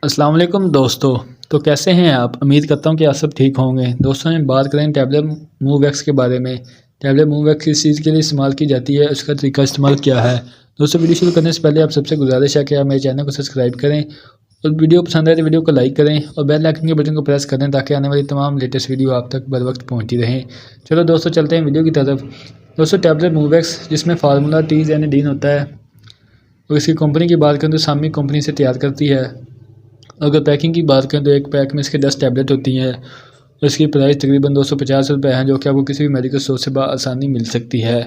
अस्सलाम वालेकुम दोस्तों। तो कैसे हैं आप? उम्मीद करता हूं कि आप सब ठीक होंगे। दोस्तों हम बात करें टैबलेट मूवएक्स के बारे में। टैबलेट मूवएक्स किस चीज़ के लिए इस्तेमाल की जाती है, उसका तरीका इस्तेमाल क्या है। दोस्तों वीडियो शुरू करने से पहले आप सबसे गुजारिश है कि आप मेरे चैनल को सब्सक्राइब करें और वीडियो पसंद आए तो वीडियो को लाइक करें और बेल आइकन के बटन को प्रेस करें ताकि आने वाली तमाम लेटेस्ट वीडियो आप तक बर वक्त पहुँचती रहें। चलो दोस्तों चलते हैं वीडियो की तरफ। दोस्तों टैबलेट मूवएक्स जिसमें फार्मूला टीज़ैनिडीन होता है और इसकी कंपनी की बात करें तो सामी कंपनी से तैयार करती है। अगर पैकिंग की बात करें तो एक पैक में इसके 10 टैबलेट होती हैं और इसकी प्राइस तकरीबन 250 रुपये है, जो कि आपको किसी भी मेडिकल स्टोर से आसानी मिल सकती है।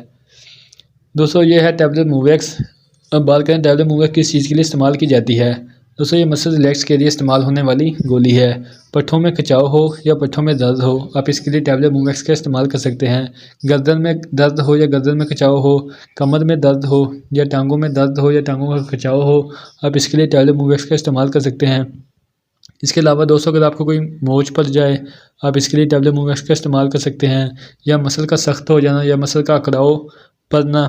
दोस्तों ये है टैबलेट मूवएक्स। अब बात करें टैबलेट मूवएक्स किस चीज़ के लिए इस्तेमाल की जाती है। दोस्तों ये मसल रिलैक्स के लिए इस्तेमाल होने वाली गोली है। पट्ठों में खिंचाव हो या पट्ठों में दर्द हो, आप इसके लिए टैबलेट मूवएक्स का इस्तेमाल कर सकते हैं। गर्दन में दर्द हो या गर्दन में खिंचाव हो, कमर में दर्द हो या टांगों में दर्द हो या टांगों का खिंचाव हो, आप इसके लिए टैबलेट मूवएक्स का इस्तेमाल कर सकते हैं। इसके अलावा दोस्तों अगर आपको कोई मोच पड़ जाए, आप इसके लिए टैबलेट मूवएक्स का इस्तेमाल कर सकते हैं। या मसल का सख्त हो जाना या मसल का अकड़ाव पड़ना,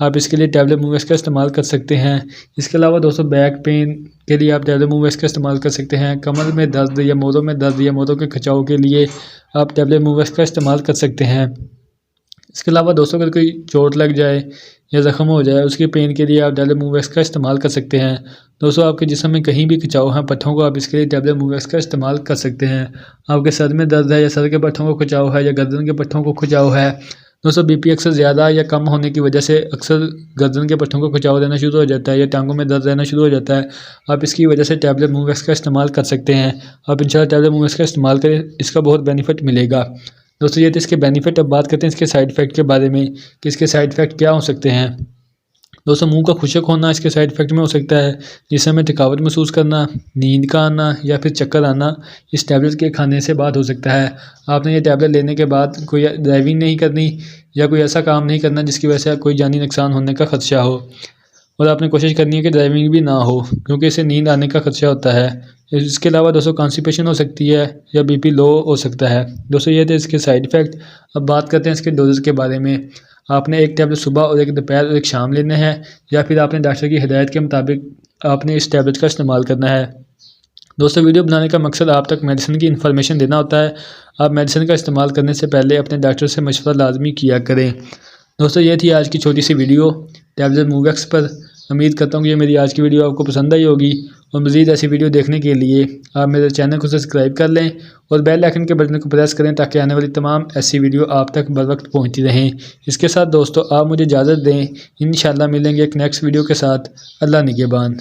आप इसके लिए टैबलेट मूवएक्स का इस्तेमाल कर सकते हैं। इसके अलावा दोस्तों बैक पेन के लिए आप टैबलेट मूवएक्स का इस्तेमाल कर सकते हैं। कमर में दर्द या मोरों में दर्द या मोरों के खिंचाव के लिए आप टैबलेट मूवएक्स का इस्तेमाल कर सकते हैं। इसके अलावा दोस्तों अगर कोई चोट लग जाए या ज़ख्म हो जाए, उसकी पेन के लिए आप टैबलेट मूवएक्स का इस्तेमाल कर सकते हैं। दोस्तों आपके जिस्म में कहीं भी खिंचाव है पट्ठों को, आप इसके लिए टैबलेट मूवएक्स का इस्तेमाल कर सकते हैं। आपके सर में दर्द है या सर के पट्ठों को खिंचाव है या गर्दन के पट्ठों को खिंचाव है। दोस्तों बीपी अक्सर ज़्यादा या कम होने की वजह से अक्सर गर्दन के पट्ठों को खिंचाव रहना शुरू हो जाता है या टांगों में दर्द रहना शुरू हो जाता है। आप इसकी वजह से टैबलेट मूवएक्स का इस्तेमाल कर सकते हैं। आप इंशाल्लाह टैबलेट मूवएक्स का इस्तेमाल करें, इसका बहुत बेनिफिट मिलेगा। दोस्तों ये तो इसके बेनिफिट। अब बात करते हैं इसके साइड इफ़ेक्ट के बारे में कि इसके साइड इफ़ेक्ट क्या हो सकते हैं। दोस्तों मुंह का खुशक होना इसके साइड इफ़ेक्ट में हो सकता है, जिससे हमें थकावट महसूस करना, नींद का आना या फिर चक्कर आना इस टैबलेट के खाने से बात हो सकता है। आपने ये टैबलेट लेने के बाद कोई ड्राइविंग नहीं करनी या कोई ऐसा काम नहीं करना जिसकी वजह से कोई जानी नुकसान होने का खदशा हो, और आपने कोशिश करनी है कि ड्राइविंग भी ना हो क्योंकि इससे नींद आने का खदशा होता है। इसके अलावा दोस्तों कॉन्स्टिपेशन हो सकती है या बीपी लो हो सकता है। दोस्तों ये थे इसके साइड इफ़ेक्ट। अब बात करते हैं इसके डोजेज़ के बारे में। आपने एक टैबलेट सुबह और एक दोपहर और एक शाम लेने हैं, या फिर आपने डॉक्टर की हिदायत के मुताबिक आपने इस टैबलेट का इस्तेमाल करना है। दोस्तों वीडियो बनाने का मकसद आप तक मेडिसिन की इन्फॉर्मेशन देना होता है। आप मेडिसिन का इस्तेमाल करने से पहले अपने डॉक्टर से मशवरा लाजमी किया करें। दोस्तों ये थी आज की छोटी सी वीडियो टैबलेट मूवएक्स पर। उम्मीद करता हूँ कि ये मेरी आज की वीडियो आपको पसंद आई होगी, और मज़ीद ऐसी वीडियो देखने के लिए आप मेरे चैनल को सब्सक्राइब कर लें और बेल आइकन के बटन को प्रेस करें ताकि आने वाली तमाम ऐसी वीडियो आप तक बर वक्त पहुँचती रहें। इसके साथ दोस्तों आप मुझे इजाज़त दें, इंशाल्लाह मिलेंगे एक नेक्स्ट वीडियो के साथ। अल्लाह निगहबान।